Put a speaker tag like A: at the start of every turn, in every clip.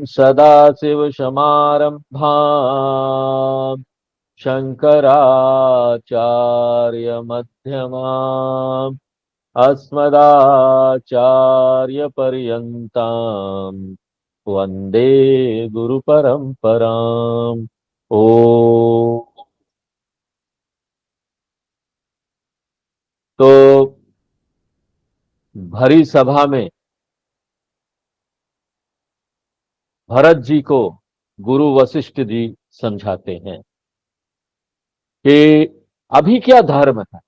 A: सदाशिवसमारम्भाम् शङ्कराचार्यमध्यमाम् अस्मदाचार्यपर्यन्ताम् वन्दे गुरुपरम्पराम्। ओ तो भरी सभा में भरत जी को गुरु वशिष्ठ जी समझाते हैं कि अभी क्या धर्म है,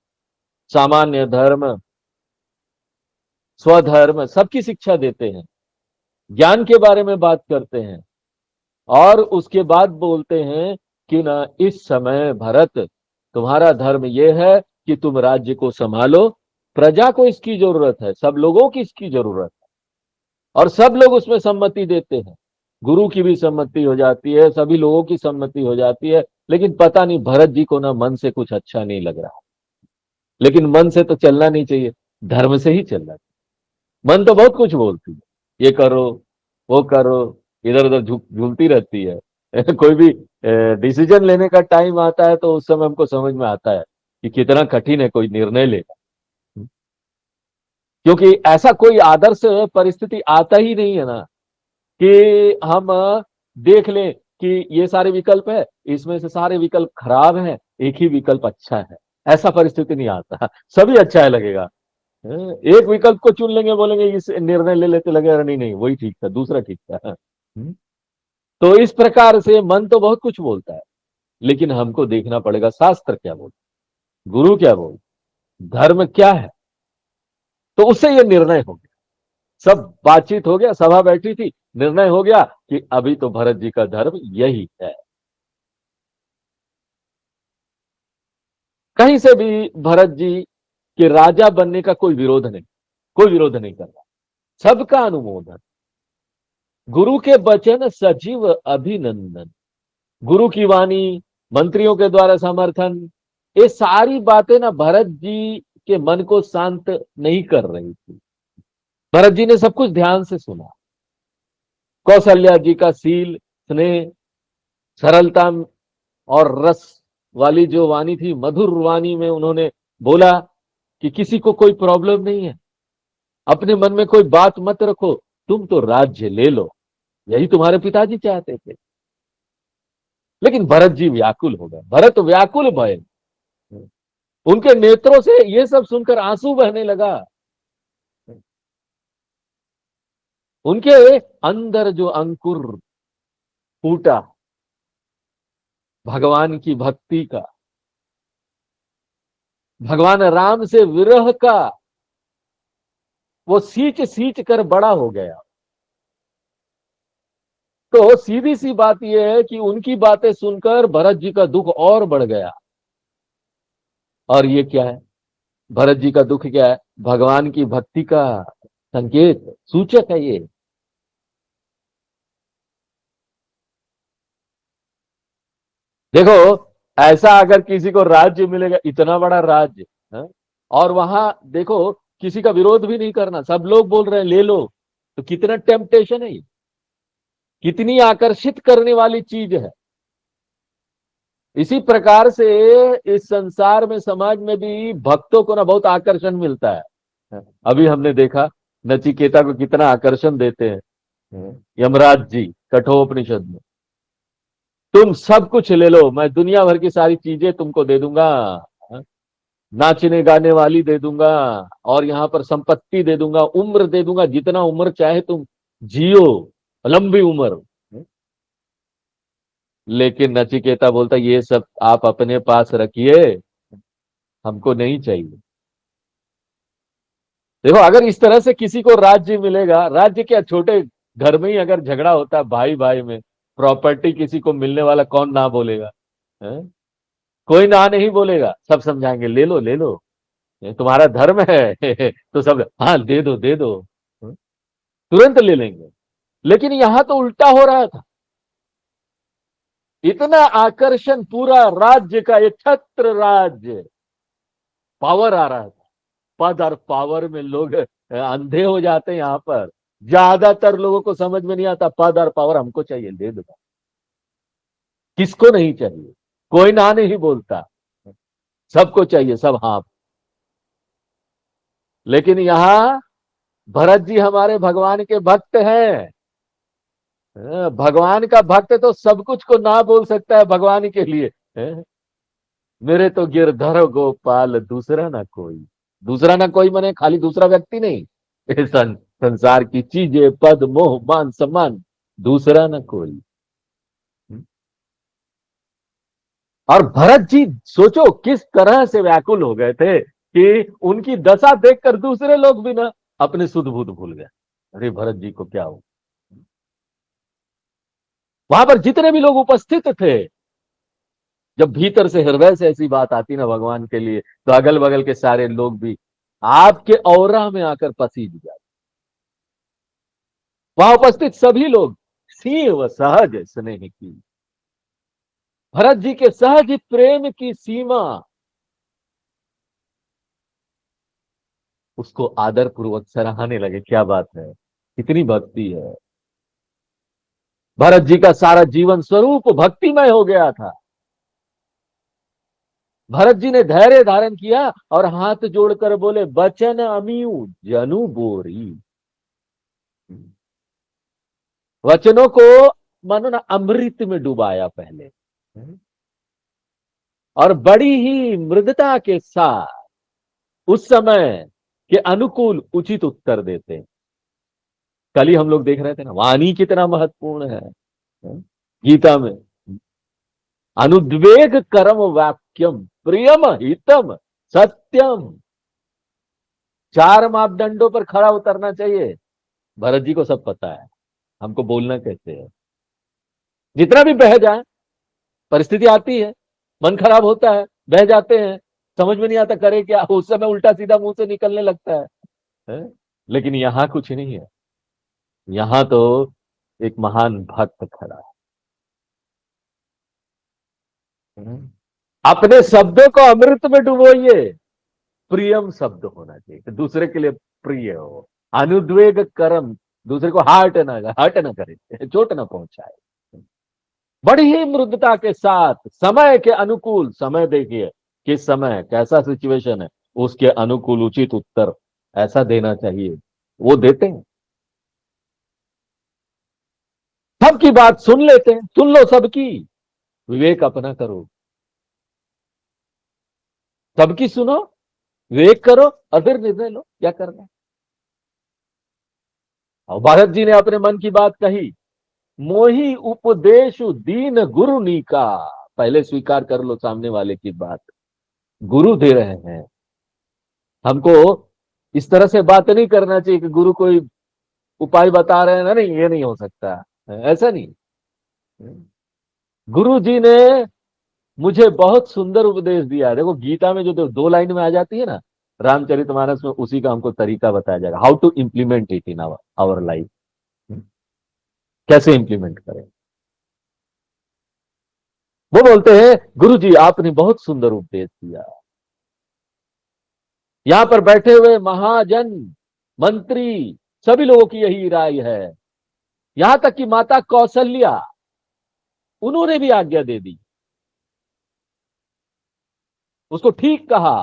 A: सामान्य धर्म, स्वधर्म, सबकी शिक्षा देते हैं, ज्ञान के बारे में बात करते हैं और उसके बाद बोलते हैं कि ना इस समय भरत तुम्हारा धर्म यह है कि तुम राज्य को संभालो, प्रजा को इसकी जरूरत है, सब लोगों की इसकी जरूरत है और सब लोग उसमें सम्मति देते हैं। गुरु की भी सम्मति हो जाती है, सभी लोगों की सम्मति हो जाती है, लेकिन पता नहीं भरत जी को ना मन से कुछ अच्छा नहीं लग रहा। लेकिन मन से तो चलना नहीं चाहिए, धर्म से ही चलना चाहिए। मन तो बहुत कुछ बोलती है, ये करो वो करो, इधर उधर झूलती रहती है। कोई भी डिसीजन लेने का टाइम आता है तो उस समय हमको समझ में आता है कि कितना कठिन है कोई निर्णय लेना, क्योंकि ऐसा कोई आदर्श परिस्थिति आता ही नहीं है ना कि हम देख लें कि ये सारे विकल्प है, इसमें से सारे विकल्प खराब हैं, एक ही विकल्प अच्छा है। ऐसा परिस्थिति नहीं आता, सभी अच्छा है लगेगा। एक विकल्प को चुन लेंगे, बोलेंगे इस निर्णय ले लेते, लगेगा नहीं नहीं वही ठीक था, दूसरा ठीक था। तो इस प्रकार से मन तो बहुत कुछ बोलता है, लेकिन हमको देखना पड़ेगा शास्त्र क्या बोलता, गुरु क्या बोलता, धर्म क्या है। तो उससे ये निर्णय हो गया, सब बातचीत हो गया, सभा बैठी थी, निर्णय हो गया कि अभी तो भरत जी का धर्म यही है। कहीं से भी भरत जी के राजा बनने का कोई विरोध नहीं, कोई विरोध नहीं कर रहा, सबका अनुमोदन। गुरु के वचन सजीव अभिनंदन, गुरु की वाणी, मंत्रियों के द्वारा समर्थन, ये सारी बातें ना भरत जी के मन को शांत नहीं कर रही थी। भरत जी ने सब कुछ ध्यान से सुना। कौशल्या जी का शील, स्नेह, सरलता और रस वाली जो वाणी थी, मधुर वाणी में उन्होंने बोला कि किसी को कोई प्रॉब्लम नहीं है, अपने मन में कोई बात मत रखो, तुम तो राज्य ले लो, यही तुम्हारे पिताजी चाहते थे। लेकिन भरत जी व्याकुल हो गए, भरत व्याकुल भय, उनके नेत्रों से ये सब सुनकर आंसू बहने लगा। उनके अंदर जो अंकुर फूटा भगवान की भक्ति का, भगवान राम से विरह का, वो सींच सींच कर बड़ा हो गया। तो सीधी सी बात यह है कि उनकी बातें सुनकर भरत जी का दुख और बढ़ गया। और ये क्या है, भरत जी का दुख क्या है, भगवान की भक्ति का संकेत, सूचक है ये। देखो, ऐसा अगर किसी को राज्य मिलेगा, इतना बड़ा राज्य है, और वहां देखो किसी का विरोध भी नहीं करना, सब लोग बोल रहे हैं ले लो, तो कितना टेम्पटेशन है ये, कितनी आकर्षित करने वाली चीज है। इसी प्रकार से इस संसार में, समाज में भी भक्तों को ना बहुत आकर्षण मिलता है। अभी हमने देखा नचिकेता को कितना आकर्षण देते हैं यमराज जी कठोपनिषद में, तुम सब कुछ ले लो, मैं दुनिया भर की सारी चीजें तुमको दे दूंगा, नाचने गाने वाली दे दूंगा, और यहां पर संपत्ति दे दूंगा, उम्र दे दूंगा, जितना उम्र चाहे तुम जियो, लंबी उम्र। लेकिन नचिकेता बोलता ये सब आप अपने पास रखिए, हमको नहीं चाहिए। देखो, अगर इस तरह से किसी को राज्य मिलेगा, राज्य क्या, छोटे घर में ही अगर झगड़ा होता है भाई भाई में, प्रॉपर्टी किसी को मिलने वाला कौन ना बोलेगा है? कोई ना नहीं बोलेगा, सब समझाएंगे ले लो ले लो, ये तुम्हारा धर्म है। तो सब हाँ दे दो दे दो, तुरंत ले लेंगे। लेकिन यहां तो उल्टा हो रहा था, इतना आकर्षण, पूरा राज्य का एक छत्र राज्य, पावर आ रहा था, पद और पावर में लोग अंधे हो जाते हैं यहां पर। ज्यादातर लोगों को समझ में नहीं आता, पद और पावर हमको चाहिए, दे दो। किसको नहीं चाहिए? कोई ना नहीं बोलता, सबको चाहिए, सब हाँ। लेकिन यहां भरत जी हमारे भगवान के भक्त हैं। भगवान का भक्त तो सब कुछ को ना बोल सकता है भगवान के लिए। हैं? मेरे तो गिरधर गोपाल दूसरा ना कोई। दूसरा ना कोई मने खाली दूसरा व्यक्ति नहीं, ये संसार की चीजें, पद, मोह, मान, सम्मान, दूसरा ना कोई। और भरत जी सोचो किस तरह से व्याकुल हो गए थे कि उनकी दशा देखकर दूसरे लोग भी ना अपने सुध बुध भूल गए। अरे भरत जी को क्या हो। वहां पर जितने भी लोग उपस्थित थे, जब भीतर से हृदय से ऐसी बात आती ना भगवान के लिए, तो अगल बगल के सारे लोग भी आपके औरा में आकर पसीज जाते। वहां उपस्थित सभी लोग सिंह सहज स्नेह की, भरत जी के सहज प्रेम की सीमा, उसको आदर पूर्वक सराहने लगे। क्या बात है, कितनी भक्ति है। भरत जी का सारा जीवन स्वरूप भक्तिमय हो गया था। भरत जी ने धैर्य धारण किया और हाथ जोड़कर बोले, बचन अमियू जनु बोरी। वचनों को मानो ना अमृत में डुबाया पहले, और बड़ी ही मृदुता के साथ उस समय के अनुकूल उचित उत्तर देते। कल ही हम लोग देख रहे थे ना, वाणी कितना महत्वपूर्ण है। गीता में अनुद्वेग करम वाक्यम प्रियम हितम सत्यम, चार मापदंडों पर खड़ा उतरना चाहिए। भरत जी को सब पता है हमको बोलना कैसे है। जितना भी बह जाए, परिस्थिति आती है, मन खराब होता है, बह जाते हैं, समझ में नहीं आता करे क्या, उस समय उल्टा सीधा मुंह से निकलने लगता है? लेकिन यहां कुछ नहीं है। यहां तो एक महान भक्त खड़ा है। अपने शब्दों को अमृत में डुबोइए। प्रियम शब्द होना चाहिए तो दूसरे के लिए प्रिय हो। अनुद्वेग कर्म, दूसरे को हर्ट ना करे, चोट ना पहुंचाए। बड़ी ही मृदुता के साथ समय के अनुकूल, समय देखिए किस समय कैसा सिचुएशन है, उसके अनुकूल उचित उत्तर ऐसा देना चाहिए, वो देते हैं। सबकी बात सुन लेते हैं, सुन लो सबकी, विवेक अपना करो। सबकी सुनो, विवेक करो, और फिर निर्णय लो क्या करना है। और भरत जी ने अपने मन की बात कही, मोही उपदेश दीन गुरु नी का। पहले स्वीकार कर लो सामने वाले की बात, गुरु दे रहे हैं हमको। इस तरह से बात नहीं करना चाहिए कि गुरु कोई उपाय बता रहे हैं ना, नहीं ये नहीं हो सकता, ऐसा नहीं। गुरु जी ने मुझे बहुत सुंदर उपदेश दिया है। देखो गीता में जो दो लाइन में आ जाती है ना, रामचरितमानस में उसी का हमको तरीका बताया जाएगा, how to implement it in our life, कैसे इंप्लीमेंट करें। वो बोलते हैं, गुरु जी आपने बहुत सुंदर उपदेश दिया। यहां पर बैठे हुए महाजन, मंत्री, सभी लोगों की यही राय है। यहां तक कि माता कौशल्या, उन्होंने भी आज्ञा दे दी, उसको ठीक कहा।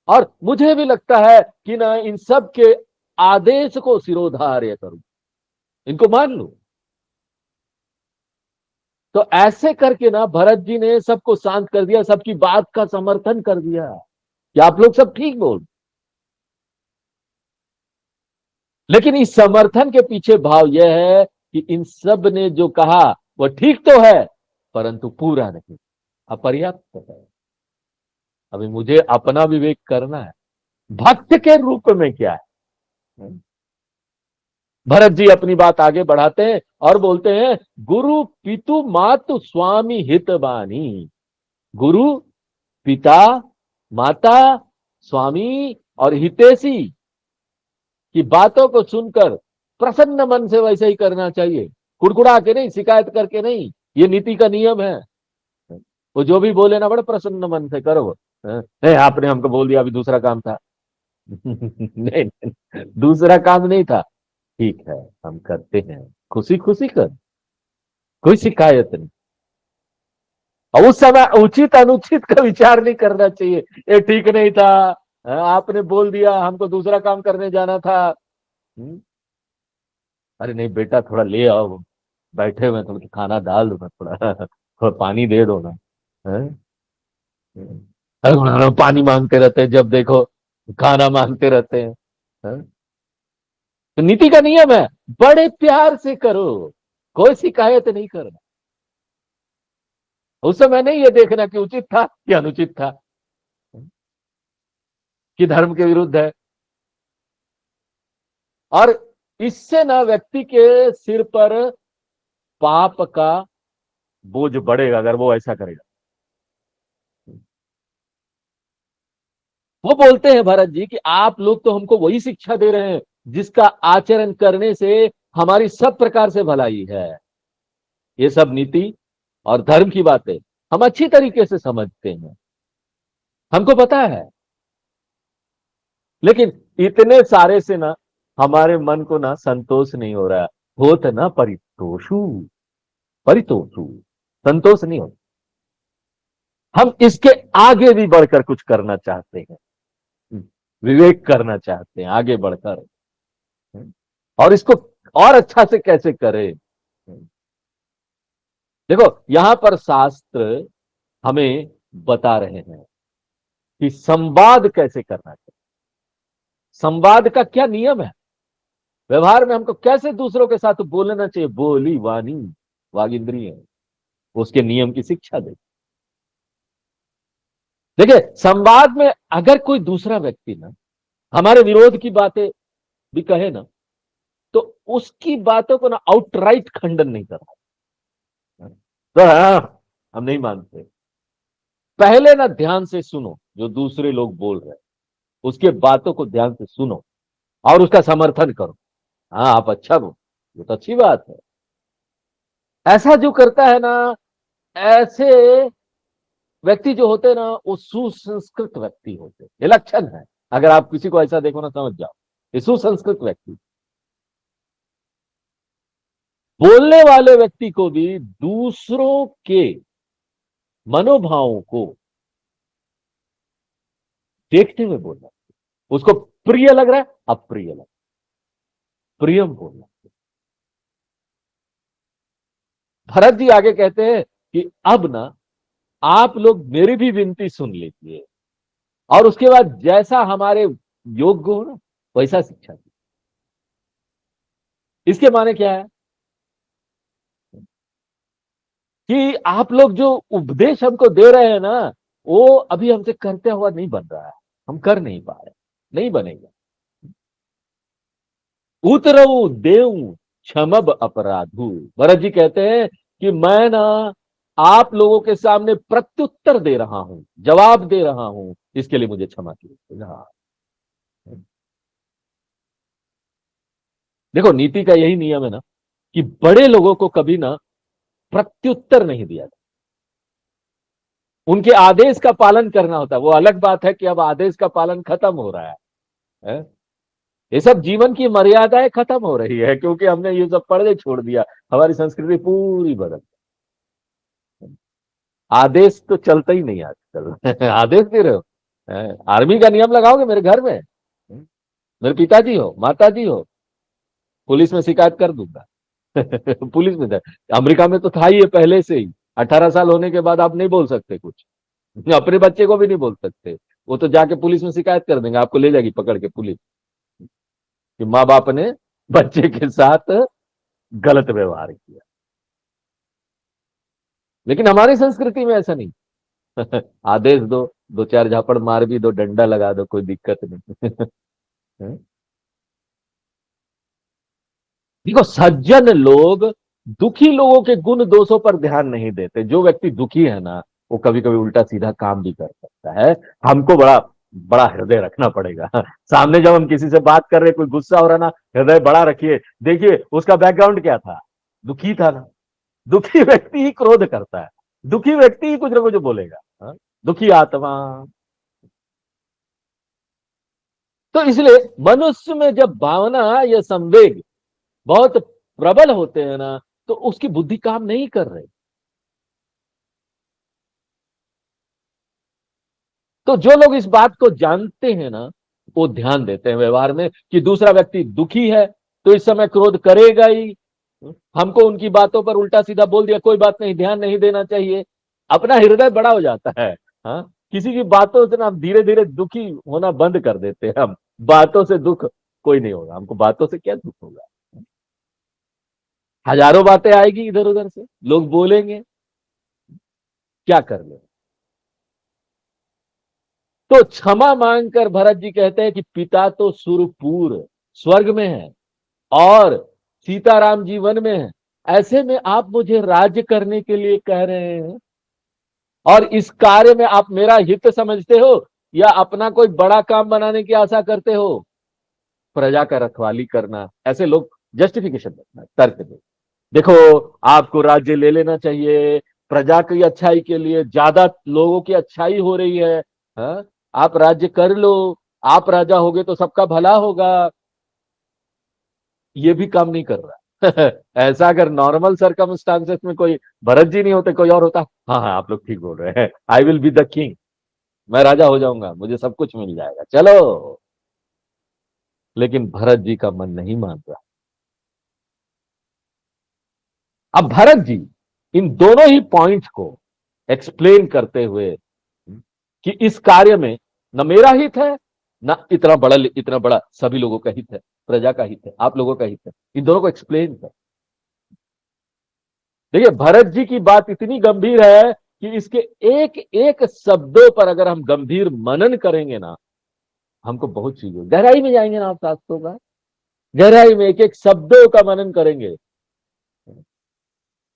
A: और मुझे भी लगता है कि ना इन सब के आदेश को सिरोधार्य करूं, इनको मान लूं। तो ऐसे करके ना भरत जी ने सबको शांत कर दिया, सबकी बात का समर्थन कर दिया कि आप लोग सब ठीक बोल। लेकिन इस समर्थन के पीछे भाव यह है कि इन सब ने जो कहा वह ठीक तो है, परंतु पूरा नहीं, अपर्याप्त है। अभी मुझे अपना विवेक करना है, भक्त के रूप में क्या है। भरत जी अपनी बात आगे बढ़ाते हैं और बोलते हैं, गुरु पितु मातु स्वामी हितबानी। गुरु, पिता, माता, स्वामी और हितेशी की बातों को सुनकर प्रसन्न मन से वैसे ही करना चाहिए, कुड़कुड़ा के नहीं, शिकायत करके नहीं। ये नीति का नियम है। वो जो भी बोले ना, बड़े प्रसन्न मन से करो। नहीं आपने हमको बोल दिया, अभी दूसरा काम था। नहीं, दूसरा काम नहीं था, ठीक है, हम करते हैं, खुशी खुशी कर, कोई शिकायत नहीं। और उस समय उचित अनुचित का विचार नहीं करना चाहिए, ये ठीक नहीं था, आपने बोल दिया, हमको दूसरा काम करने जाना था। अरे नहीं बेटा, थोड़ा ले आओ, बैठे हुए थोड़ा खाना डाल दो ना, थोड़ा थोड़ा पानी दे दो ना। हैं? अरे उन्होंने पानी मांगते रहते हैं, जब देखो खाना मांगते रहते हैं। हैं? तो नीति का नियम है, बड़े प्यार से करो, कोई शिकायत नहीं करना। उस समय नहीं ये देखना कि उचित था या अनुचित था, कि धर्म के विरुद्ध है। और इससे ना व्यक्ति के सिर पर पाप का बोझ बढ़ेगा अगर वो ऐसा करेगा। वो बोलते हैं भरत जी कि आप लोग तो हमको वही शिक्षा दे रहे हैं जिसका आचरण करने से हमारी सब प्रकार से भलाई है। ये सब नीति और धर्म की बातें हम अच्छी तरीके से समझते हैं, हमको पता है। लेकिन इतने सारे से ना हमारे मन को ना संतोष नहीं हो रहा है। होत ना परितोषु, परितोषु, संतोष नहीं हो। हम इसके आगे भी बढ़कर कुछ करना चाहते हैं, विवेक करना चाहते हैं आगे बढ़कर, और इसको और अच्छा से कैसे करें। देखो यहां पर शास्त्र हमें बता रहे हैं कि संवाद कैसे करना चाहिए, संवाद का क्या नियम है, व्यवहार में हमको कैसे दूसरों के साथ बोलना चाहिए, बोली वाणी वाग इंद्रिय, उसके नियम की शिक्षा दे। देखिए संवाद में अगर कोई दूसरा व्यक्ति ना हमारे विरोध की बातें भी कहे ना, तो उसकी बातों को ना आउटराइट खंडन नहीं करना। तो हाँ, हम नहीं मानते, पहले ना ध्यान से सुनो जो दूसरे लोग बोल रहे हैं, उसके बातों को ध्यान से सुनो और उसका समर्थन करो। हाँ आप अच्छा बोलो, ये तो अच्छी बात है। ऐसा जो करता है ना, ऐसे व्यक्ति जो होते हैं ना, वो सुसंस्कृत व्यक्ति होते हैं, ये लक्षण है। अगर आप किसी को ऐसा देखो ना, समझ जाओ ये सुसंस्कृत व्यक्ति। बोलने वाले व्यक्ति को भी दूसरों के मनोभावों को देखते हुए बोलना, उसको प्रिय लग रहा है अप्रिय लग, प्रियम बोलना। भरत जी आगे कहते हैं कि अब ना आप लोग मेरी भी विनती सुन लीजिए, और उसके बाद जैसा हमारे योग्य हो ना वैसा शिक्षा दी। इसके माने क्या है कि आप लोग जो उपदेश हमको दे रहे हैं ना, वो अभी हमसे करते हुआ नहीं बन रहा है, हम कर नहीं पा रहे, नहीं बनेगा। उतरऊ देव क्षमब अपराधु, भरत जी कहते हैं कि मैं ना आप लोगों के सामने प्रत्युत्तर दे रहा हूं, जवाब दे रहा हूं, इसके लिए मुझे क्षमा कीजिए। हाँ, देखो नीति का यही नियम है ना कि बड़े लोगों को कभी ना प्रत्युत्तर नहीं दिया जाता, उनके आदेश का पालन करना होता है। वो अलग बात है कि अब आदेश का पालन खत्म हो रहा है? ये सब जीवन की मर्यादाएं खत्म हो रही है क्योंकि हमने ये सब पढ़ने छोड़ दिया, हमारी संस्कृति पूरी बदल। आदेश तो चलता ही नहीं आजकल आदेश दे रहे हो, आर्मी का नियम लगाओगे मेरे घर में, मेरे पिताजी हो माता जी हो, पुलिस में शिकायत कर दूंगा पुलिस में अमेरिका में तो था ही ये पहले से ही, 18 साल होने के बाद आप नहीं बोल सकते कुछ, अपने बच्चे को भी नहीं बोल सकते। वो तो जाके पुलिस में शिकायत कर देंगे, आपको ले जाएगी पकड़ के पुलिस कि माँ बाप ने बच्चे के साथ गलत व्यवहार किया। लेकिन हमारी संस्कृति में ऐसा नहीं आदेश दो, दो चार झापड़ मार भी दो, डंडा लगा दो, कोई दिक्कत नहीं देखो सज्जन लोग दुखी लोगों के गुण दोषों पर ध्यान नहीं देते। जो व्यक्ति दुखी है ना, वो कभी कभी उल्टा सीधा काम भी कर सकता है। हमको बड़ा बड़ा हृदय रखना पड़ेगा सामने जब हम किसी से बात कर रहे, कोई गुस्सा हो रहा ना, हृदय बड़ा रखिए, देखिए उसका बैकग्राउंड क्या था, दुखी था ना। दुखी व्यक्ति ही क्रोध करता है, दुखी व्यक्ति ही कुछ ना कुछ बोलेगा। हाँ? दुखी आत्मा। तो इसलिए मनुष्य में जब भावना या संवेग बहुत प्रबल होते हैं ना, तो उसकी बुद्धि काम नहीं कर रही। तो जो लोग इस बात को जानते हैं ना, वो ध्यान देते हैं व्यवहार में कि दूसरा व्यक्ति दुखी है तो इस समय क्रोध करेगा ही। हमको उनकी बातों पर उल्टा सीधा बोल दिया, कोई बात नहीं, ध्यान नहीं देना चाहिए, अपना हृदय बड़ा हो जाता है। हाँ, किसी की बातों से ना हम धीरे धीरे दुखी होना बंद कर देते हैं। हम बातों से दुख कोई नहीं होगा, हमको बातों से क्या दुख होगा। हजारों बातें आएगी इधर उधर से, लोग बोलेंगे, क्या कर ले। तो क्षमा मांगकर भरत जी कहते हैं कि पिता तो सुरपूर स्वर्ग में है और सीताराम जी वन में है, ऐसे में आप मुझे राज्य करने के लिए कह रहे हैं, और इस कार्य में आप मेरा हित समझते हो या अपना कोई बड़ा काम बनाने की आशा करते हो। प्रजा का रखवाली करना, ऐसे लोग जस्टिफिकेशन देना, तर्क दे, देखो आपको राज्य ले लेना चाहिए, प्रजा की अच्छाई के लिए, ज्यादा लोगों की अच्छाई हो रही है, हाँ? आप राज्य कर लो, आप राजा होगे तो सबका भला होगा। ये भी काम नहीं कर रहा। ऐसा अगर नॉर्मल सरकमस्टांसेस में कोई भरत जी नहीं होते, कोई और होता, हाँ हाँ आप लोग ठीक बोल रहे हैं, I will be the king, मैं राजा हो जाऊंगा, मुझे सब कुछ मिल जाएगा, चलो। लेकिन भरत जी का मन नहीं मान रहा। अब भरत जी इन दोनों ही पॉइंट को एक्सप्लेन करते हुए कि इस कार्य में न मेरा हित है, ना इतना बड़ा सभी लोगों का हित है, प्रजा का हित है, आप लोगों का हित है, इन दोनों को एक्सप्लेन कर। देखिए भरत जी की बात इतनी गंभीर है कि इसके एक एक शब्दों पर अगर हम गंभीर मनन करेंगे ना, हमको बहुत चीजें गहराई में जाएंगे ना, आप शास्त्रों का गहराई में एक एक शब्दों का मनन करेंगे,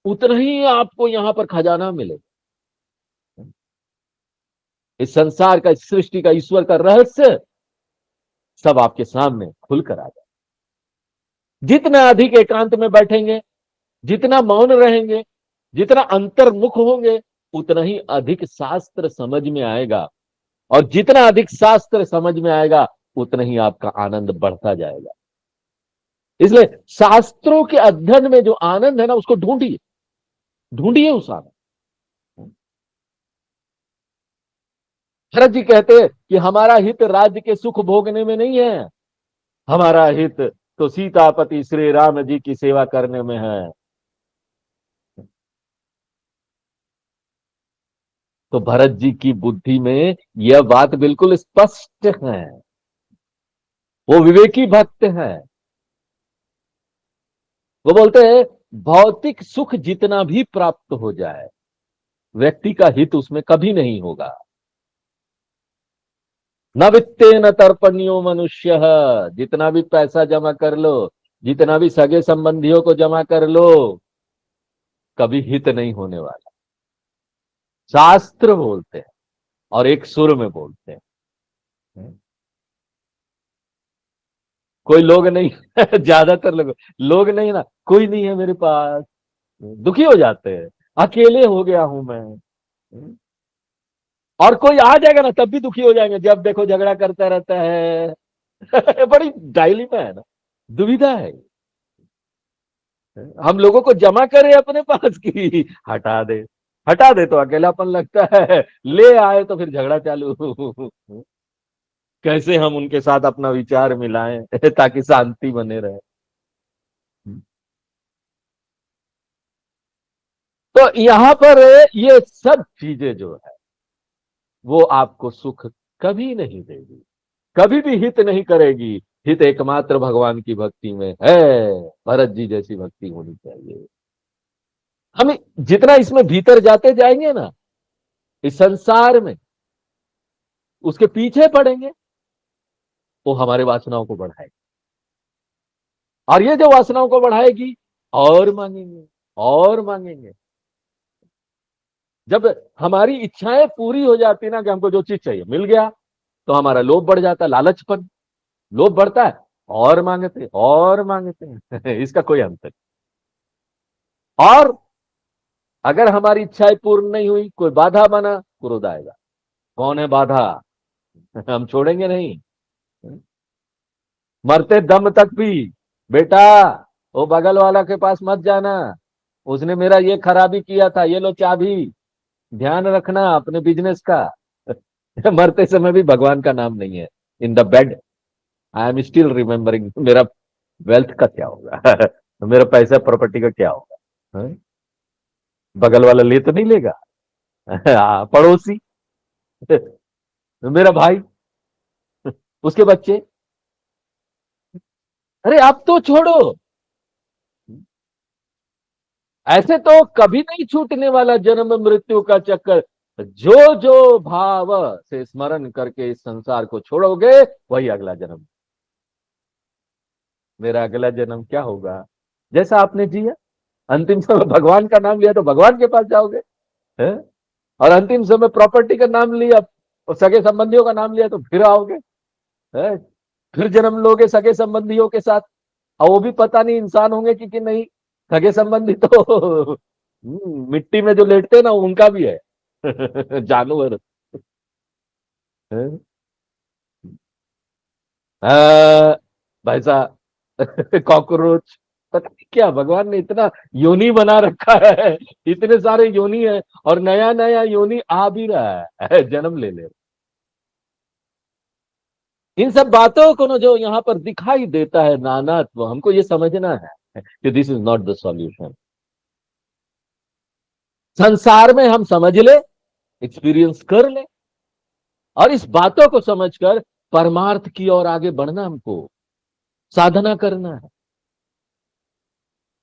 A: उतना ही आपको यहां पर खजाना मिलेगा। इस संसार का, इस सृष्टि का, ईश्वर का रहस्य सब आपके सामने खुलकर आ जाए। जितना अधिक एकांत में बैठेंगे, जितना मौन रहेंगे, जितना अंतर्मुख होंगे, उतना ही अधिक शास्त्र समझ में आएगा, और जितना अधिक शास्त्र समझ में आएगा उतना ही आपका आनंद बढ़ता जाएगा। इसलिए शास्त्रों के अध्ययन में जो आनंद है ना, उसको ढूंढिए, ढूंढिए उस आनंद। भरत जी कहते हैं कि हमारा हित राज्य के सुख भोगने में नहीं है, हमारा हित तो सीतापति श्री राम जी की सेवा करने में है। तो भरत जी की बुद्धि में यह बात बिल्कुल स्पष्ट है, वो विवेकी भक्त है। वो बोलते हैं भौतिक सुख जितना भी प्राप्त हो जाए, व्यक्ति का हित उसमें कभी नहीं होगा। न वित्ते न तर्पणियो मनुष्य, जितना भी पैसा जमा कर लो, जितना भी सगे संबंधियों को जमा कर लो, कभी हित नहीं होने वाला। शास्त्र बोलते हैं और एक सुर में बोलते हैं। कोई लोग नहीं। ज्यादातर लोग नहीं ना, कोई नहीं है मेरे पास, दुखी हो जाते हैं, अकेले हो गया हूं मैं। और कोई आ जाएगा ना तब भी दुखी हो जाएंगे, जब देखो झगड़ा करता रहता है। बड़ी डायलिमा है ना, दुविधा है। हम लोगों को जमा करे अपने पास की हटा दे, हटा दे तो अकेलापन लगता है, ले आए तो फिर झगड़ा चालू। कैसे हम उनके साथ अपना विचार मिलाएं ताकि शांति बने रहे। तो यहां पर ये सब चीजें जो है वो आपको सुख कभी नहीं देगी, कभी भी हित नहीं करेगी। हित एकमात्र भगवान की भक्ति में है। भरत जी जैसी भक्ति होनी चाहिए। हमें जितना इसमें भीतर जाते जाएंगे ना, इस संसार में उसके पीछे पड़ेंगे, वो हमारे वासनाओं को बढ़ाएगी, और ये जो वासनाओं को बढ़ाएगी, और मांगेंगे, और मांगेंगे। जब हमारी इच्छाएं पूरी हो जाती ना कि हमको जो चीज चाहिए मिल गया, तो हमारा लोभ बढ़ जाता है, लालचपन, लोभ बढ़ता है, और मांगते हैं। इसका कोई अंत नहीं। और अगर हमारी इच्छाएं पूर्ण नहीं हुई, कोई बाधा बना, क्रोध आएगा। कौन है बाधा? हम छोड़ेंगे नहीं, मरते दम तक भी। बेटा वो बगल वाला के पास मत जाना, उसने मेरा ये खराबी किया था, ये लो चाबी, ध्यान रखना अपने बिजनेस का। मरते समय भी भगवान का नाम नहीं है। In the bed I am still remembering मेरा वेल्थ का क्या होगा। मेरा पैसा प्रॉपर्टी का क्या होगा। हाँ? बगल वाला ले तो नहीं लेगा। पड़ोसी, मेरा भाई, उसके बच्चे, अरे अब तो छोड़ो। ऐसे तो कभी नहीं छूटने वाला जन्म मृत्यु का चक्कर। जो जो भाव से स्मरण करके इस संसार को छोड़ोगे, वही अगला जन्म। मेरा अगला जन्म क्या होगा? जैसा आपने जिया, अंतिम समय भगवान का नाम लिया तो भगवान के पास जाओगे, है? और अंतिम समय प्रॉपर्टी का नाम लिया और सगे संबंधियों का नाम लिया तो फिर आओगे, है? फिर जन्म लोगे सगे संबंधियों के साथ। और वो भी पता नहीं इंसान होंगे कि नहीं। सगे संबंधी तो मिट्टी में जो लेटते हैं ना, उनका भी है। जानवर। है? हाँ, भाई साहब। कॉकरोच, पता नहीं क्या भगवान ने इतना योनि बना रखा है। इतने सारे योनि है और नया नया योनि आ भी रहा है। जन्म ले ले। इन सब बातों को ना जो यहाँ पर दिखाई देता है नानात्व, हमको ये समझना है कि this is not the solution. संसार में हम समझ ले, एक्सपीरियंस कर ले, और इस बातों को समझकर परमार्थ की ओर आगे बढ़ना, हमको साधना करना है।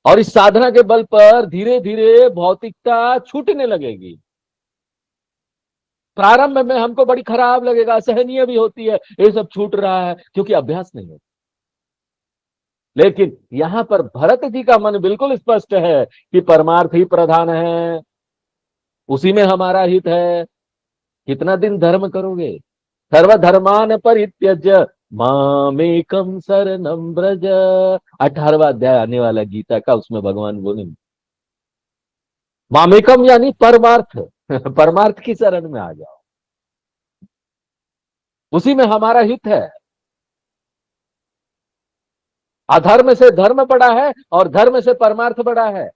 A: और इस साधना के बल पर धीरे धीरे भौतिकता छूटने लगेगी। प्रारंभ में हमको बड़ी खराब लगेगा, असहनीय भी होती है, ये सब छूट रहा है, क्योंकि अभ्यास नहीं है। लेकिन यहां पर भरत जी का मन बिल्कुल स्पष्ट है कि परमार्थ ही प्रधान है, उसी में हमारा हित है। कितना दिन धर्म करोगे? सर्वधर्मान परित्यज्य मामेकम शरणम ब्रज। 18वां अध्याय आने वाला गीता का, उसमें भगवान बोलेंगे मामेकम यानी परमार्थ। परमार्थ की शरण में आ जाओ, उसी में हमारा हित है। अधर्म से धर्म बड़ा है और धर्म से परमार्थ बड़ा है।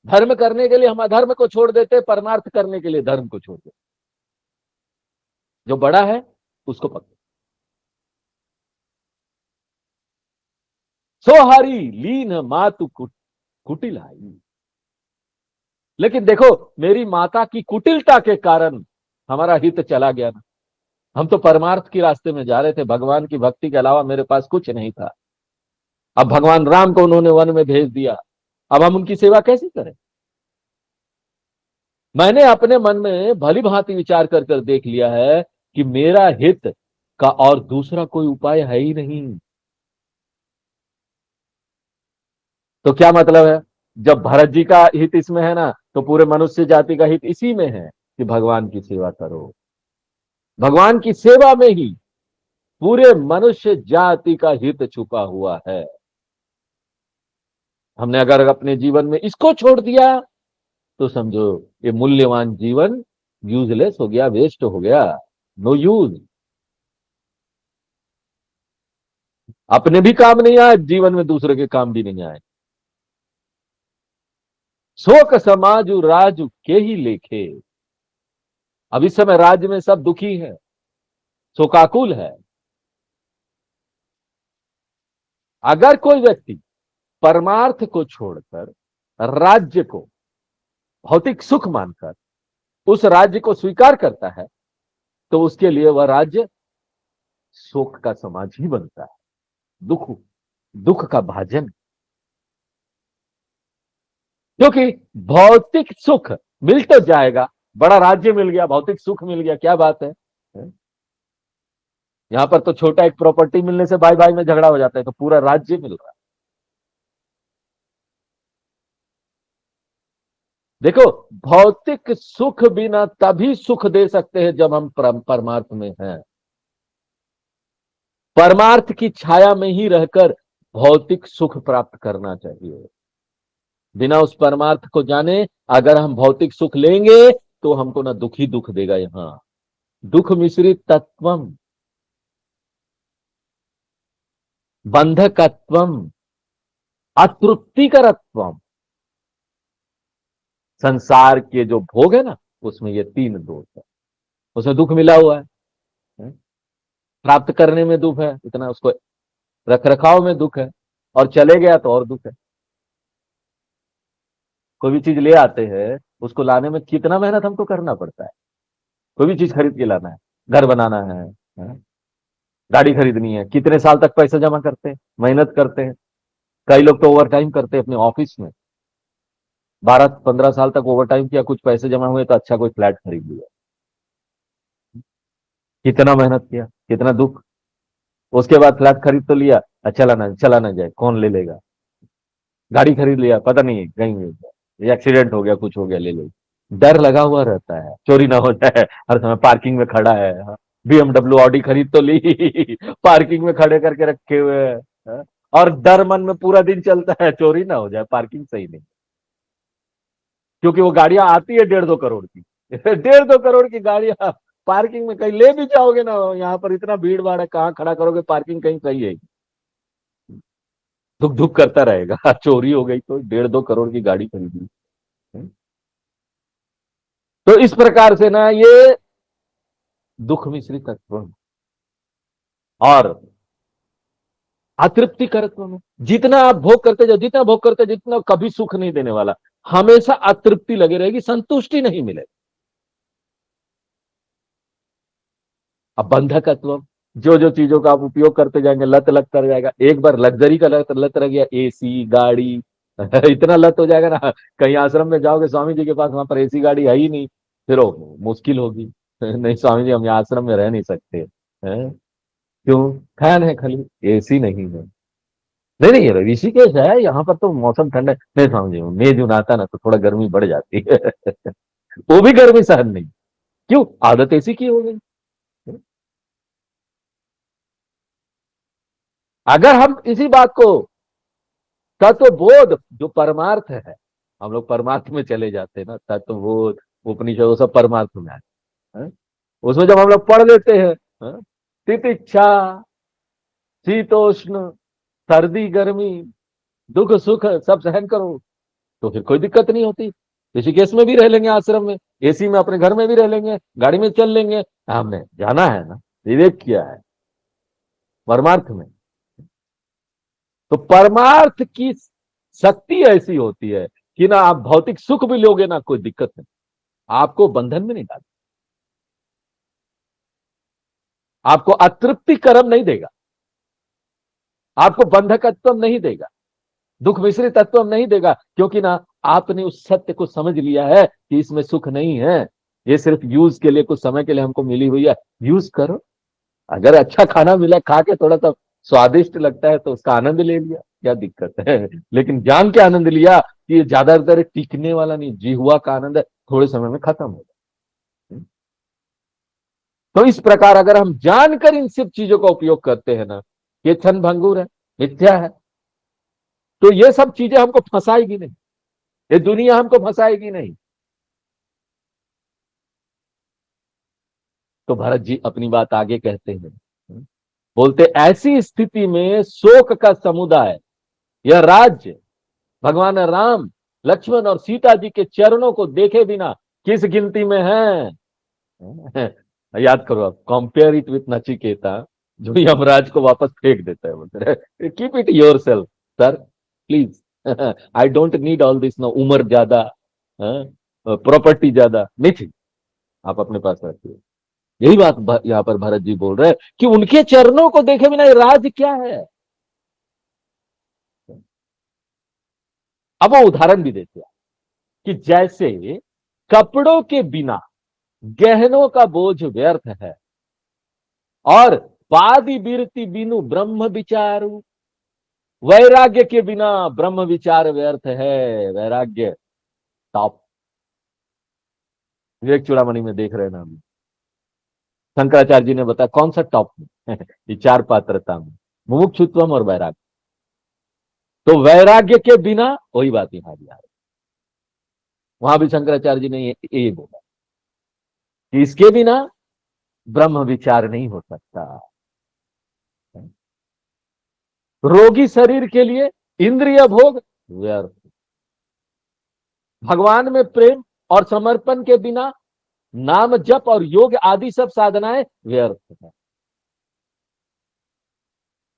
A: धर्म करने के लिए हम अधर्म को छोड़ देते, परमार्थ करने के लिए धर्म को छोड़ देते। जो बड़ा है उसको पकड़ो। सोहारी लीन मातु कुटिल आई। लेकिन देखो, मेरी माता की कुटिलता के कारण हमारा हित चला गया ना। हम तो परमार्थ के रास्ते में जा रहे थे, भगवान की भक्ति के अलावा मेरे पास कुछ नहीं था। अब भगवान राम को उन्होंने वन में भेज दिया, अब हम उनकी सेवा कैसे करें? मैंने अपने मन में भली भांति विचार कर कर देख लिया है कि मेरा हित का और दूसरा कोई उपाय है ही नहीं। तो क्या मतलब है? जब भरत जी का हित इसमें है ना, तो पूरे मनुष्य जाति का हित इसी में है कि भगवान की सेवा करो। भगवान की सेवा में ही पूरे मनुष्य जाति का हित छुपा हुआ है। हमने अगर अपने जीवन में इसको छोड़ दिया, तो समझो ये मूल्यवान जीवन यूजलेस हो गया, वेस्ट हो गया, नो यूज। अपने भी काम नहीं आए, जीवन में दूसरे के काम भी नहीं आए। शोक समाजु राजु के ही लेखे। अब इस समय राज्य में सब दुखी है, शोकाकुल है। अगर कोई व्यक्ति परमार्थ को छोड़कर राज्य को भौतिक सुख मानकर उस राज्य को स्वीकार करता है, तो उसके लिए वह राज्य शोक का समाज ही बनता है, दुख दुख का भाजन। क्योंकि भौतिक सुख मिल तो जाएगा, बड़ा राज्य मिल गया, भौतिक सुख मिल गया, क्या बात है? यहां पर तो छोटा एक प्रॉपर्टी मिलने से भाई भाई में झगड़ा हो जाता है, तो पूरा राज्य मिल रहा है। देखो, भौतिक सुख बिना तभी सुख दे सकते हैं जब हम परमार्थ में हैं। परमार्थ की छाया में ही रहकर भौतिक सुख प्राप्त करना चाहिए। बिना उस परमार्थ को जाने अगर हम भौतिक सुख लेंगे, तो हमको ना दुख ही दुख देगा। यहां दुख मिश्रित तत्वम, बंधकत्वम, अतृप्तिकरत्वम, संसार के जो भोग है ना, उसमें ये तीन दोष है। उसमें दुख मिला हुआ है? प्राप्त करने में दुख है, इतना उसको रख रखाव में दुख है, और चले गया तो और दुख है। कोई भी चीज ले आते हैं, उसको लाने में कितना मेहनत हमको करना पड़ता है। कोई भी चीज खरीद के लाना है, घर बनाना है? गाड़ी खरीदनी है, कितने साल तक पैसा जमा करते हैं, मेहनत करते हैं। कई लोग तो ओवर टाइम करते हैं अपने ऑफिस में, 12-15 साल तक ओवर टाइम किया, कुछ पैसे जमा हुए तो अच्छा कोई फ्लैट खरीद लिया। कितना मेहनत किया, कितना दुख। उसके बाद फ्लैट खरीद तो लिया, चला ना जाए, कौन ले लेगा। गाड़ी खरीद लिया, पता नहीं कहीं एक्सीडेंट हो गया, कुछ हो गया, ले लो। डर लगा हुआ रहता है, चोरी ना हो जाए, हर समय पार्किंग में खड़ा है। बीएमडब्ल्यू ऑडी खरीद तो ली, पार्किंग में खड़े करके रखे हुए हैं। हाँ? और डर मन में पूरा दिन चलता है, चोरी ना हो जाए, पार्किंग सही नहीं। क्योंकि वो गाड़ियां आती है 1.5-2 करोड़ की, 1.5-2 करोड़ की गाड़ियां पार्किंग में कहीं ले भी जाओगे ना, यहाँ पर इतना भीड़ भाड़ है, कहाँ खड़ा करोगे, पार्किंग कहीं सही है? धुक धुक करता रहेगा। चोरी हो गई तो 1.5-2 करोड़ की गाड़ी खरीदी। तो इस प्रकार से ना ये दुख मिश्रित तत्व और अतृप्तिकरत्व में, जितना आप भोग करते जाओ, जितना भोग करते जाओ, जितना कभी सुख नहीं देने वाला, हमेशा अतृप्ति लगी रहेगी, संतुष्टि नहीं मिलेगी। अब बंधकत्व, जो जो चीजों का आप उपयोग करते जाएंगे, लत लगता जाएगा। एक बार लग्जरी का लत लत रह गया, एसी गाड़ी, इतना लत हो जाएगा ना, कहीं आश्रम में जाओगे स्वामी जी के पास, वहां पर एसी गाड़ी है ही नहीं, फिर वो मुश्किल होगी। नहीं स्वामी जी, हम यहाँ आश्रम में रह नहीं सकते हैं। क्यों? फैन है खाली, एसी नहीं है। नहीं नहीं, ये ऋषिकेश है, यहाँ पर तो मौसम ठंडा है। नहीं स्वामी जी, मैं जून आता ना तो थोड़ा गर्मी बढ़ जाती है। वो भी गर्मी सहन नहीं। क्यों? आदत ऐसी की हो गई। अगर हम इसी बात को, तत्वबोध जो परमार्थ है, हम लोग परमार्थ में चले जाते हैं ना, तत्वबोध उपनिषद वो सब परमार्थ में आते हैं। उसमें जब हम लोग पढ़ लेते हैं, हाँ, तितिक्षा, शीतोष्ण, सर्दी गर्मी, दुख सुख सब सहन करो, तो फिर कोई दिक्कत नहीं होती। ऋषिकेश में भी रह लेंगे, आश्रम में, एसी में, अपने घर में भी रह लेंगे, गाड़ी में चल लेंगे। हमने जाना है ना, विवेक किया है परमार्थ में। तो परमार्थ की शक्ति ऐसी होती है कि ना आप भौतिक सुख भी लोगे ना, कोई दिक्कत नहीं, आपको बंधन में नहीं डालेगा, आपको अतृप्ति कर्म नहीं देगा, आपको बंधकत्व नहीं देगा, दुख मिश्रित तत्व नहीं देगा। क्योंकि ना आपने उस सत्य को समझ लिया है कि इसमें सुख नहीं है, ये सिर्फ यूज के लिए, कुछ समय के लिए हमको मिली हुई है, यूज करो। अगर अच्छा खाना मिला, खा के थोड़ा सा स्वादिष्ट लगता है तो उसका आनंद ले लिया, क्या दिक्कत है? लेकिन जान के आनंद लिया कि ये ज्यादातर टिकने वाला नहीं, जी हुआ का आनंद है, थोड़े समय में खत्म हो जाए। तो इस प्रकार अगर हम जानकर इन सब चीजों का उपयोग करते हैं ना, ये क्षण भंगुर है, मिथ्या है, तो ये सब चीजें हमको फंसाएगी नहीं, ये दुनिया हमको फंसाएगी नहीं। तो भरत जी अपनी बात आगे कहते हैं, बोलते ऐसी स्थिति में शोक का समुदाय, यह राज्य भगवान राम, लक्ष्मण और सीता जी के चरणों को देखे बिना किस गिनती में है? याद करो आप, कंपेयर इट विथ नचिकेता, जो यमराज को वापस फेंक देता है, बोलते keep it your self sir, please, I don't need all this, ना उम्र ज्यादा, प्रॉपर्टी ज्यादा नहीं थी, आप अपने पास रखिए। यही बात यहाँ पर भरत जी बोल रहे हैं कि उनके चरणों को देखे बिना ये राज क्या है। अब वो उदाहरण भी देते हैं कि जैसे कपड़ों के बिना गहनों का बोझ व्यर्थ है, और पादी बिरती बिनु ब्रह्म विचारू, वैराग्य के बिना ब्रह्म विचार व्यर्थ है। वैराग्य टॉप, विवेक चूड़ामणि में देख रहे हैं ना हम, शंकराचार्य जी ने बताया कौन सा टॉप में। ये चार पात्रता में, मुमुक्षुत्वम और वैराग्य। तो वैराग्य के बिना, वही बात यहां भी आ रही, वहां भी शंकराचार्य जी ने ये बोला कि इसके बिना ब्रह्म विचार नहीं हो सकता। रोगी शरीर के लिए इंद्रिय भोग व्यर्थ। भगवान में प्रेम और समर्पण के बिना नाम जप और योग आदि सब साधनाएं व्यर्थ है।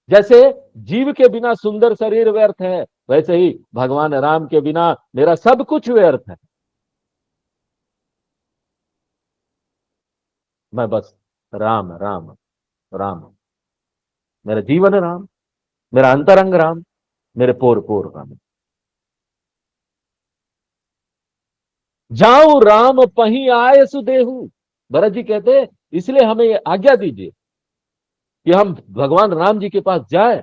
A: जैसे जीव के बिना सुंदर शरीर व्यर्थ है, वैसे ही भगवान राम के बिना मेरा सब कुछ व्यर्थ है। मैं बस राम राम राम, मेरा जीवन राम, मेरा अंतरंग राम, मेरे पोर पोर राम। जाऊं राम पही आए सुदेहू। भरत जी कहते इसलिए हमें ये आज्ञा दीजिए कि हम भगवान राम जी के पास जाए।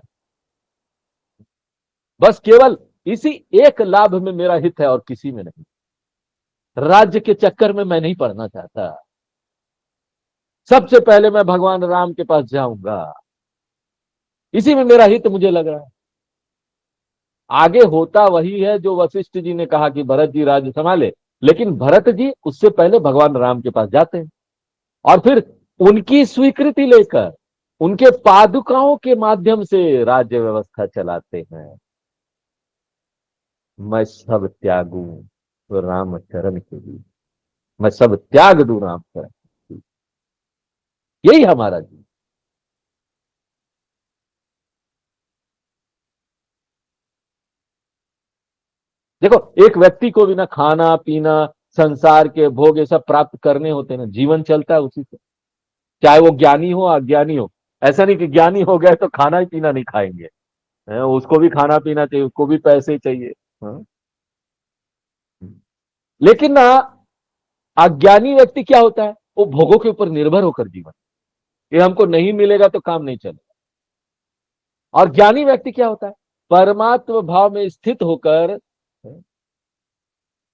A: बस केवल इसी एक लाभ में मेरा हित है और किसी में नहीं। राज्य के चक्कर में मैं नहीं पड़ना चाहता। सबसे पहले मैं भगवान राम के पास जाऊंगा, इसी में मेरा हित मुझे लग रहा है। आगे होता वही है जो वशिष्ठ जी ने कहा कि भरत जी राज्य संभाले, लेकिन भरत जी उससे पहले भगवान राम के पास जाते हैं और फिर उनकी स्वीकृति लेकर उनके पादुकाओं के माध्यम से राज्य व्यवस्था चलाते हैं। मैं सब त्यागू तो राम चरण के लिए, मैं सब त्याग दूं राम चरण के लिए। यही हमारा जीवन। देखो, एक व्यक्ति को भी ना खाना पीना, संसार के भोग ये सब प्राप्त करने होते हैं ना, जीवन चलता है उसी से। चाहे वो ज्ञानी हो अज्ञानी हो। ऐसा नहीं कि ज्ञानी हो गए तो खाना ही पीना नहीं खाएंगे, उसको भी खाना पीना चाहिए, उसको भी पैसे चाहिए। हाँ? लेकिन ना अज्ञानी व्यक्ति क्या होता है, वो भोगों के ऊपर निर्भर होकर जीवन, ये हमको नहीं मिलेगा तो काम नहीं चलेगा। और ज्ञानी व्यक्ति क्या होता है, परमात्म भाव में स्थित होकर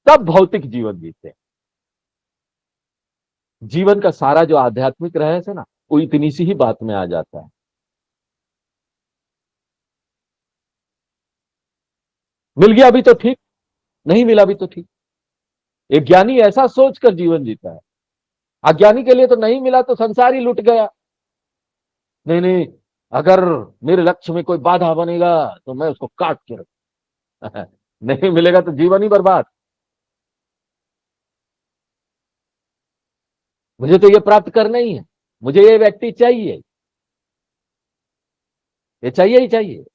A: तब भौतिक जीवन जीते हैं। जीवन का सारा जो आध्यात्मिक रहस्य है ना, वो इतनी सी ही बात में आ जाता है। मिल गया अभी तो ठीक, नहीं मिला भी तो ठीक। एक ज्ञानी ऐसा सोचकर जीवन जीता है। अज्ञानी के लिए तो नहीं मिला तो संसार ही लुट गया। नहीं नहीं, अगर मेरे लक्ष्य में कोई बाधा बनेगा तो मैं उसको काट के रख नहीं मिलेगा तो जीवन ही बर्बाद। मुझे तो ये प्राप्त करना ही है, मुझे ये व्यक्ति चाहिए, ये चाहिए ही चाहिए।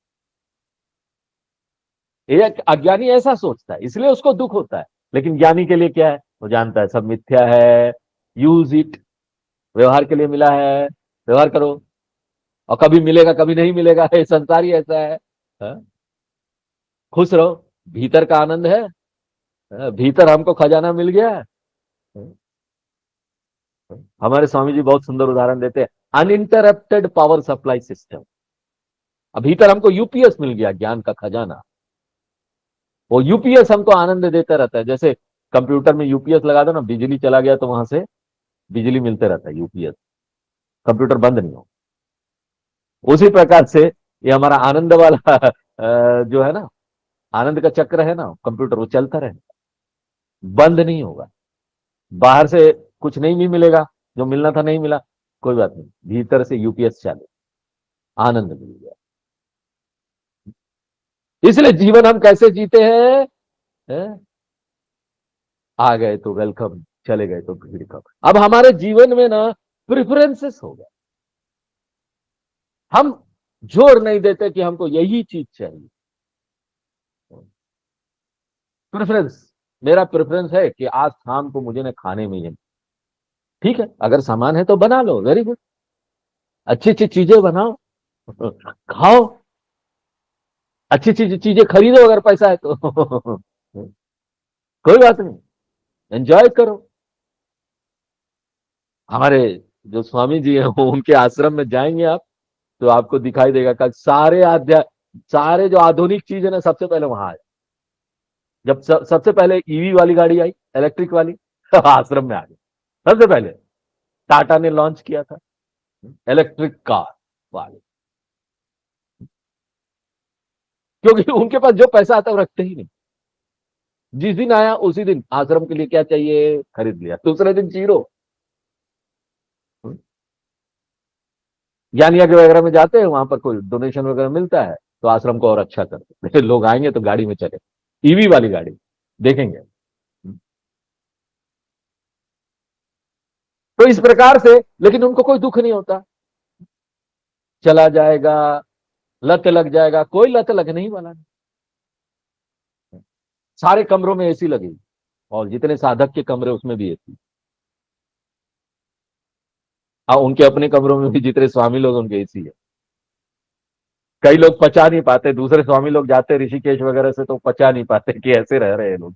A: एक अज्ञानी ऐसा सोचता है, इसलिए उसको दुख होता है। लेकिन ज्ञानी के लिए क्या है, वो जानता है सब मिथ्या है। यूज इट, व्यवहार के लिए मिला है, व्यवहार करो। और कभी मिलेगा कभी नहीं मिलेगा, ये संसार ही ऐसा है। हाँ? खुश रहो, भीतर का आनंद है। हाँ? भीतर हमको खजाना मिल गया है। हाँ? हमारे स्वामी जी बहुत सुंदर उदाहरण देते हैं, अनइंटरप्टेड पावर सप्लाई सिस्टम। अब भीतर हमको यूपीएस मिल गया, ज्ञान का खजाना। वो यूपीएस हमको आनंद देता रहता है। जैसे कंप्यूटर में यूपीएस लगा दो ना, बिजली चला गया तो वहां से बिजली मिलते रहता है, यूपीएस। कंप्यूटर बंद नहीं हो। उसी प्रकार से ये हमारा आनंद वाला जो है ना, आनंद का चक्र है ना, कंप्यूटर वो चलता रहेगा, बंद नहीं होगा। बाहर से कुछ नहीं भी मिलेगा, जो मिलना था नहीं मिला, कोई बात नहीं, भीतर से यूपीएस चालू, आनंद मिल गया। इसलिए जीवन हम कैसे जीते हैं, हैं? आ गए तो वेलकम, चले गए तो भीड़ कम। अब हमारे जीवन में ना प्रेफरेंसेस हो गए। हम जोर नहीं देते कि हमको यही चीज चाहिए। प्रेफरेंस, मेरा प्रेफरेंस है कि आज शाम को मुझे ना खाने में ये, ठीक है, अगर सामान है तो बना लो, वेरी गुड, अच्छी अच्छी चीजें बनाओ, खाओ, अच्छी अच्छी चीजें खरीदो अगर पैसा है तो कोई बात नहीं, एंजॉय करो। हमारे जो स्वामी जी हैं वो उनके आश्रम में जाएंगे आप, तो आपको दिखाई देगा कल सारे जो आधुनिक चीज है ना, सबसे पहले वहां आए। जब सबसे पहले ईवी वाली गाड़ी आई, इलेक्ट्रिक वाली आश्रम में आ गई सबसे पहले। टाटा ने लॉन्च किया था इलेक्ट्रिक कार वाली, क्योंकि उनके पास जो पैसा आता है वो रखते ही नहीं। जिस दिन आया उसी दिन आश्रम के लिए क्या चाहिए खरीद लिया, दूसरे दिन जीरो। ज्ञान यज्ञ वगैरह में जाते हैं, वहां पर कोई डोनेशन वगैरह मिलता है, तो आश्रम को और अच्छा कर दो। लोग आएंगे तो गाड़ी में चले, ईवी वाली गाड़ी देखेंगे। तो इस प्रकार से, लेकिन उनको कोई दुख नहीं होता। चला जाएगा, लत लग जाएगा, कोई लत लगने ही वाला नहीं। सारे कमरों में एसी लगी, और जितने साधक के कमरे उसमें भी एसी। हाँ, उनके अपने कमरों में भी जितने स्वामी लोग उनके एसी है। कई लोग पचा नहीं पाते, दूसरे स्वामी लोग जाते ऋषिकेश वगैरह से तो पचा नहीं पाते कि ऐसे रह रहे हैं लोग।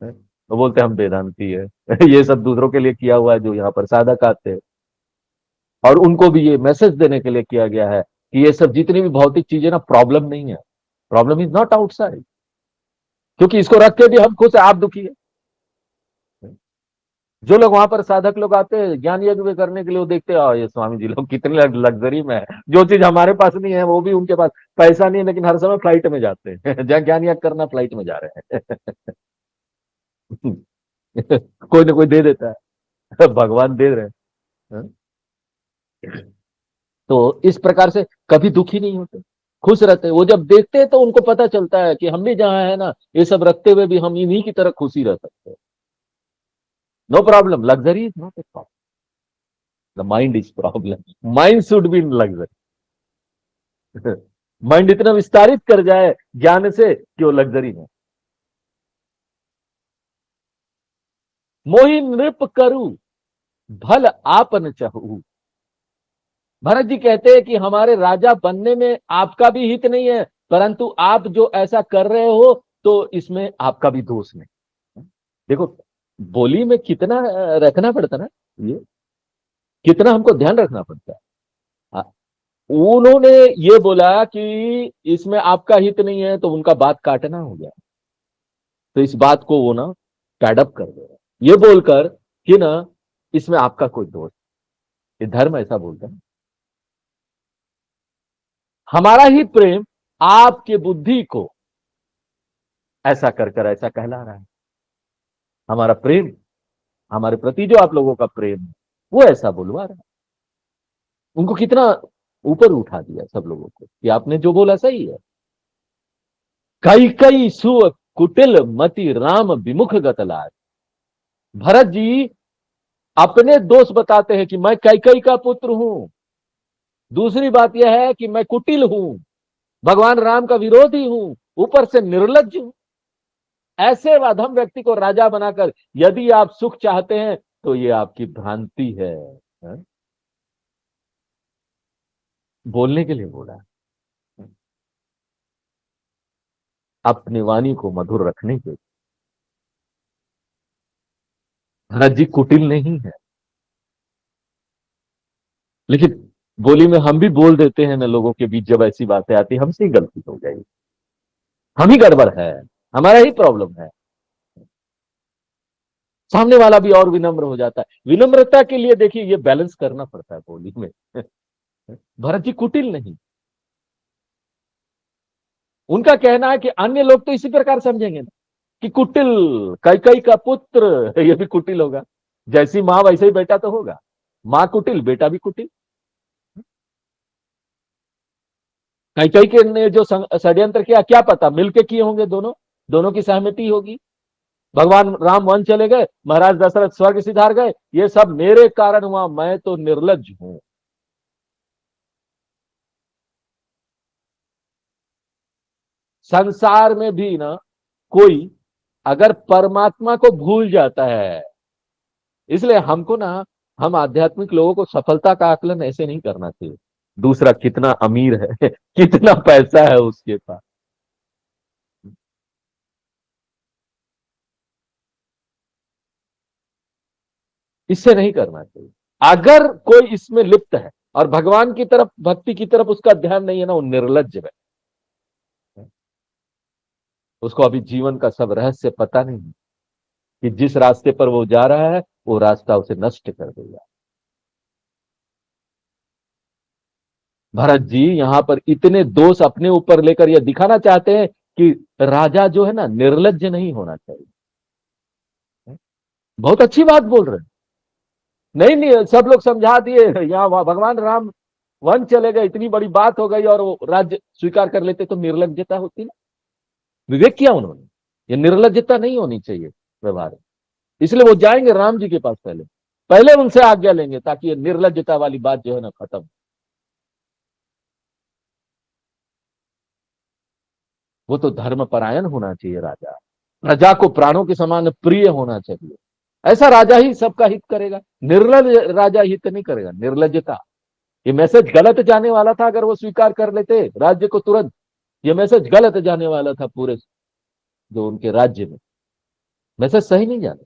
A: तो बोलते हम वेदांती है। ये सब दूसरों के लिए किया हुआ है, जो यहाँ पर साधक आते हैं। और उनको भी ये मैसेज देने के लिए किया गया है कि ये सब जितनी भी भौतिक चीजें ना, प्रॉब्लम नहीं है। प्रॉब्लम इज नॉट आउटसाइड, क्योंकि इसको रख के भी हम खुश है, आप दुखी है। जो लोग वहां पर साधक लोग आते हैं ज्ञान यज्ञ में करने के लिए, वो देखते हैं ये स्वामी जी लोग कितने लग्जरी में है, जो चीज हमारे पास नहीं है वो भी उनके पास। पैसा नहीं है लेकिन हर समय फ्लाइट में जाते हैं। जहाँ ज्ञान यज्ञ करना, फ्लाइट में जा रहे हैं। कोई ना कोई दे देता है, भगवान दे रहे हैं। तो इस प्रकार से कभी दुखी नहीं होते, खुश रहते हैं। वो जब देखते हैं तो उनको पता चलता है कि हम भी जहां है ना, ये सब रखते हुए भी हम इन्हीं की तरह खुशी रह सकते हैं। No problem, luxury is not a problem, the mind is problem. Mind should be in luxury. Mind इतना विस्तारित कर जाए ज्ञान से कि वो लग्जरी में। मोहि नृप करू भल आपन चहू। भरत जी कहते हैं कि हमारे राजा बनने में आपका भी हित नहीं है, परंतु आप जो ऐसा कर रहे हो तो इसमें आपका भी दोष नहीं। देखो, बोली में कितना रखना पड़ता ना, ये कितना हमको ध्यान रखना पड़ता है। हाँ, उन्होंने ये बोला कि इसमें आपका हित नहीं है, तो उनका बात काटना हो गया। तो इस बात को वो ना पैडअप कर दे रहे, ये बोलकर कि ना इसमें आपका कोई दोष। ये धर्म ऐसा बोलता है, हमारा ही प्रेम आपके बुद्धि को ऐसा कर कर ऐसा कहला रहा है। हमारा प्रेम, हमारे प्रति जो आप लोगों का प्रेम है, वो ऐसा बुलवा रहा है। उनको कितना ऊपर उठा दिया सब लोगों को कि आपने जो बोला सही है। कई कई सुअ कुटिल मति राम विमुख गतलाज। भरत जी अपने दोष बताते हैं कि मैं कैकई का पुत्र हूं। दूसरी बात यह है कि मैं कुटिल हूं, भगवान राम का विरोधी हूं, ऊपर से निर्लज्ज हूं। ऐसे अधम व्यक्ति को राजा बनाकर यदि आप सुख चाहते हैं तो ये आपकी भ्रांति है। है? बोलने के लिए बोला, अपनी वाणी को मधुर रखने के लिए। भरत जी कुटिल नहीं है, लेकिन बोली में हम भी बोल देते हैं ना, लोगों के बीच जब ऐसी बातें आती है, हमसे ही गलती हो जाएगी, हम ही गड़बड़ है, हमारा ही प्रॉब्लम है। सामने वाला भी और विनम्र हो जाता है। विनम्रता के लिए देखिए ये बैलेंस करना पड़ता है बोली में। भरत जी कुटिल नहीं। उनका कहना है कि अन्य लोग तो इसी प्रकार समझेंगे ना कि कुटिल, कैकई का पुत्र, ये भी कुटिल होगा। जैसी मां वैसे ही बेटा तो होगा। मां कुटिल, बेटा भी कुटिल। कैकई के ने जो षड्यंत्र किया, क्या पता मिलके किए होंगे, दोनों दोनों की सहमति होगी। भगवान राम वन चले गए, महाराज दशरथ स्वर्ग सिधार गए, ये सब मेरे कारण हुआ, मैं तो निर्लज हूं। संसार में भी ना कोई अगर परमात्मा को भूल जाता है, इसलिए हमको ना, हम आध्यात्मिक लोगों को सफलता का आकलन ऐसे नहीं करना चाहिए। दूसरा कितना अमीर है, कितना पैसा है उसके पास, इससे नहीं करना चाहिए। अगर कोई इसमें लिप्त है और भगवान की तरफ, भक्ति की तरफ उसका ध्यान नहीं है ना, वो निर्लज्ज है। उसको अभी जीवन का सब रहस्य पता नहीं है कि जिस रास्ते पर वो जा रहा है वो रास्ता उसे नष्ट कर देगा। भरत जी यहां पर इतने दोष अपने ऊपर लेकर यह दिखाना चाहते हैं कि राजा जो है ना, निर्लज्ज नहीं होना चाहिए। बहुत अच्छी बात बोल रहे हैं। नहीं नहीं, सब लोग समझा दिए, यहाँ भगवान राम वन चले गए, इतनी बड़ी बात हो गई और वो राज्य स्वीकार कर लेते तो निर्लज्जता होती ना। विवेक किया उन्होंने। ये निर्लज्जता नहीं होनी चाहिए व्यवहार। इसलिए वो जाएंगे राम जी के पास, पहले पहले उनसे आज्ञा लेंगे ताकि ये निर्लज्जता वाली बात जो है ना खत्म। वो तो धर्म परायण होना चाहिए राजा, प्रजा को प्राणों के समान प्रिय होना चाहिए। ऐसा राजा ही सबका हित करेगा। निर्लज राजा हित नहीं करेगा, निर्लजता। ये मैसेज गलत जाने वाला था, अगर वो स्वीकार कर लेते राज्य को तुरंत, ये मैसेज गलत जाने वाला था पूरे जो उनके राज्य में, मैसेज सही नहीं जाने।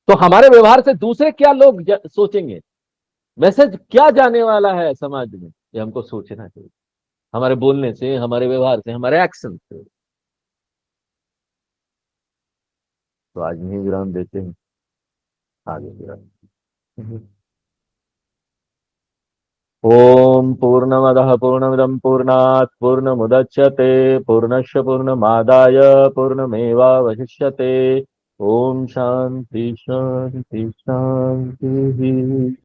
A: तो हमारे व्यवहार से दूसरे क्या लोग सोचेंगे, मैसेज क्या जाने वाला है समाज में, ये हमको सोचना चाहिए। हमारे बोलने से, हमारे व्यवहार से, हमारे एक्शन से। तो आज यही विराम देते हैं, आगे विराम। ओम पूर्णमदः पूर्णमिदं पूर्णात् पूर्णमुदच्यते पूर्णस्य पूर्णमादाय पूर्णमेवावशिष्यते। ओम शांति शांति शांति।